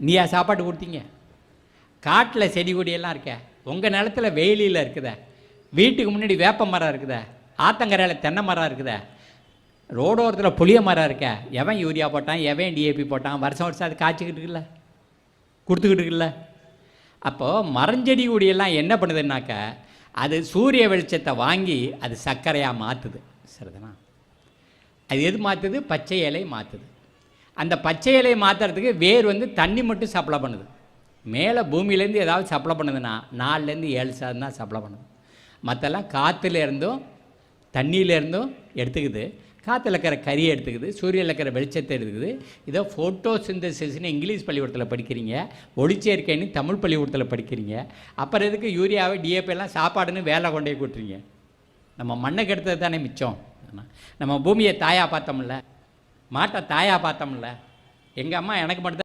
நீயா சாப்பாடு கொடுத்தீங்க? காட்டில் செடி கொடியெல்லாம் இருக்க, உங்கள் நிலத்தில் வெயிலில் இருக்குதா, வீட்டுக்கு முன்னாடி வேப்ப மரம் இருக்குதா, ஆத்தங்கரையில் தென்னை மரம் இருக்குதா, ரோடோரத்தில் புளிய மரம் இருக்க, எவன் யூரியா போட்டான், எவன் டிஏபி போட்டான், வருஷம் வருஷம் அது காய்ச்சிக்கிட்டு இருக்குல்ல, கொடுத்துக்கிட்டு இருக்குல்ல. அப்போது மரஞ்செடி கொடியெல்லாம் என்ன பண்ணுதுன்னாக்க, அது சூரிய வெளிச்சத்தை வாங்கி அது சர்க்கரையாக மாற்றுது. சரிதானா? அது எது மாற்றுது? பச்சை இலை மாற்றுது. அந்த பச்சை இலையை மாற்றுறதுக்கு வேர் தண்ணி மட்டும் சப்ளை பண்ணுது. மேலே பூமியிலேருந்து ஏதாவது சப்ளை பண்ணுதுன்னா 4-7 தான் சப்ளை பண்ணுது. மற்றெல்லாம் காற்றுலேருந்தும் தண்ணியிலேருந்தும் எடுத்துக்குது. காற்றுல இருக்கிற கறியை எடுத்துக்குது, சூரியனில் இருக்கிற வெளிச்சத்தை எடுத்துக்குது. இதை ஃபோட்டோ சிந்தசிஸ்ன்னு இங்கிலீஷ் பள்ளிக்கூடத்தில் படிக்கிறீங்க, ஒளிச்சேர்க்கைன்னு தமிழ் பள்ளிக்கூடத்தில் படிக்கிறீங்க. அப்புறம் எதுக்கு யூரியாவை டிஏபியெல்லாம் சாப்பாடுன்னு வேலை கொண்டே கூட்டுறீங்க? நம்ம மண்ணுக்கு எடுத்தது தானே மிச்சம். நம்ம பூமியை தாயாக பார்த்தோம்ல, மாட்டை தாயாக பார்த்தோம்ல. எங்கள் அம்மா எனக்கு மட்டும்